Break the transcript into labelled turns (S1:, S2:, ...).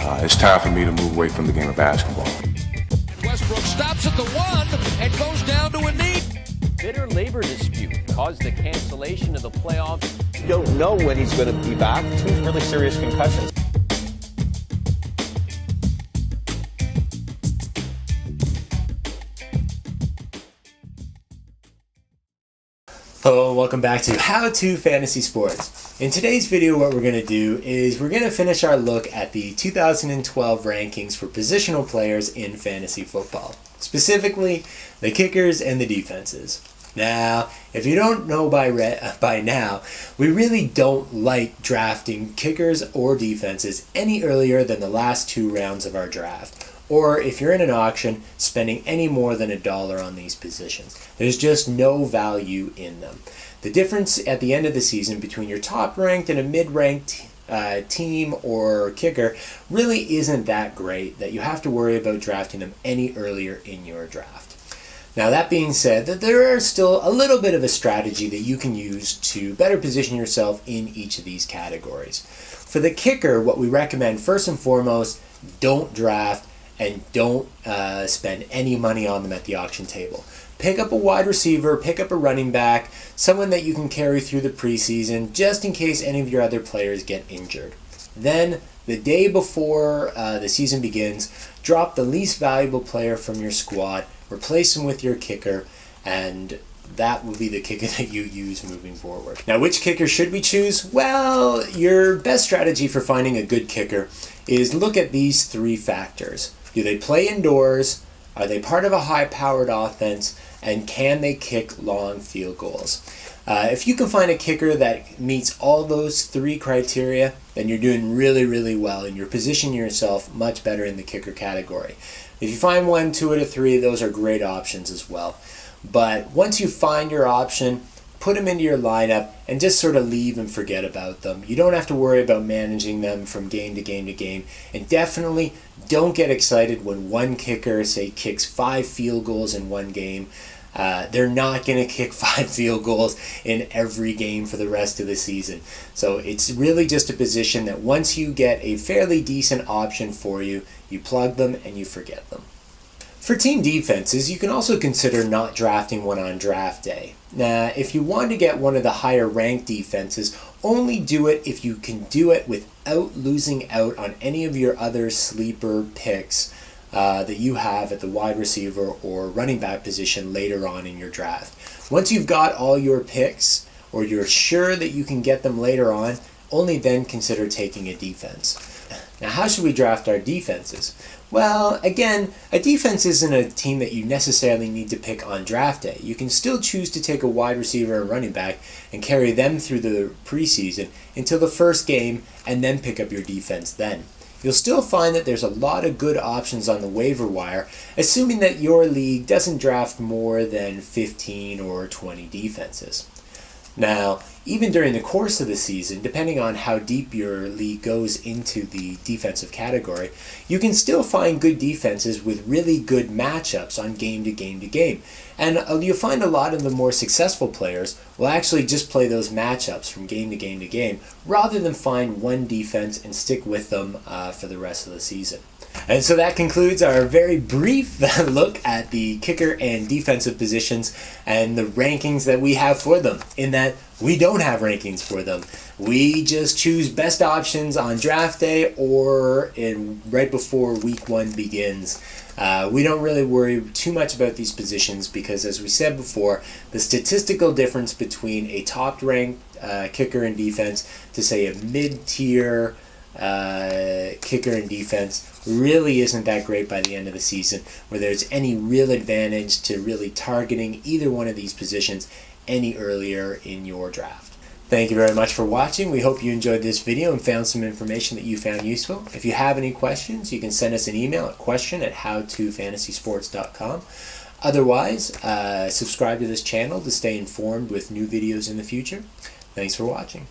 S1: it's time for me to move away from the game of basketball.
S2: Westbrook stops at the 1 and goes down to a knee.
S3: Bitter labor dispute caused the cancellation of the playoffs.
S4: You don't know when he's going to be back. Two really serious concussions.
S5: Hello and welcome back to How To Fantasy Sports. In today's video, what we're going to do is we're going to finish our look at the 2012 rankings for positional players in fantasy football. Specifically, the kickers and the defenses. Now, if you don't know by now, we really don't like drafting kickers or defenses any earlier than the last 2 rounds of our draft. Or if you're in an auction, spending any more than $1 on these positions. There's just no value in them. The difference at the end of the season between your top-ranked and a mid-ranked team or kicker really isn't that great that you have to worry about drafting them any earlier in your draft. Now that being said, that there is still a little bit of a strategy that you can use to better position yourself in each of these categories. For the kicker, what we recommend first and foremost, don't draft and don't spend any money on them at the auction table. Pick up a wide receiver, pick up a running back, someone that you can carry through the preseason just in case any of your other players get injured. Then, the day before the season begins, drop the least valuable player from your squad, replace him with your kicker, and that will be the kicker that you use moving forward. Now, which kicker should we choose? Well, your best strategy for finding a good kicker is look at these 3 factors. Do they play indoors? Are they part of a high-powered offense? And can they kick long field goals? If you can find a kicker that meets all those 3 criteria, then you're doing really, really well, and you're positioning yourself much better in the kicker category. If you find 1, 2 out of 3, those are great options as well. But once you find your option, put them into your lineup and just sort of leave and forget about them. You don't have to worry about managing them from game to game to game. And definitely don't get excited when one kicker, say, kicks 5 field goals in one game. They're not going to kick 5 field goals in every game for the rest of the season. So it's really just a position that once you get a fairly decent option for you, you plug them and you forget them. For team defenses, you can also consider not drafting one on draft day. Now, if you want to get one of the higher ranked defenses, only do it if you can do it without losing out on any of your other sleeper picks that you have at the wide receiver or running back position later on in your draft. Once you've got all your picks, or you're sure that you can get them later on, only then consider taking a defense. Now, how should we draft our defenses? Well, again, a defense isn't a team that you necessarily need to pick on draft day. You can still choose to take a wide receiver and running back and carry them through the preseason until the first game and then pick up your defense then. You'll still find that there's a lot of good options on the waiver wire, assuming that your league doesn't draft more than 15 or 20 defenses. Now, even during the course of the season, depending on how deep your league goes into the defensive category, you can still find good defenses with really good matchups on game to game to game. And you'll find a lot of the more successful players will actually just play those matchups from game to game to game, rather than find one defense and stick with them for the rest of the season. And so that concludes our very brief look at the kicker and defensive positions and the rankings that we have for them, in that we don't have rankings for them. We just choose best options on draft day or right before week 1 begins. We don't really worry too much about these positions because, as we said before, the statistical difference between a top-ranked kicker and defense to, say, a mid-tier kicker and defense really isn't that great by the end of the season, where there's any real advantage to really targeting either one of these positions any earlier in your draft. Thank you very much for watching. We hope you enjoyed this video and found some information that you found useful. If you have any questions, you can send us an email at question@howtofantasysports.com. Otherwise, subscribe to this channel to stay informed with new videos in the future. Thanks for watching.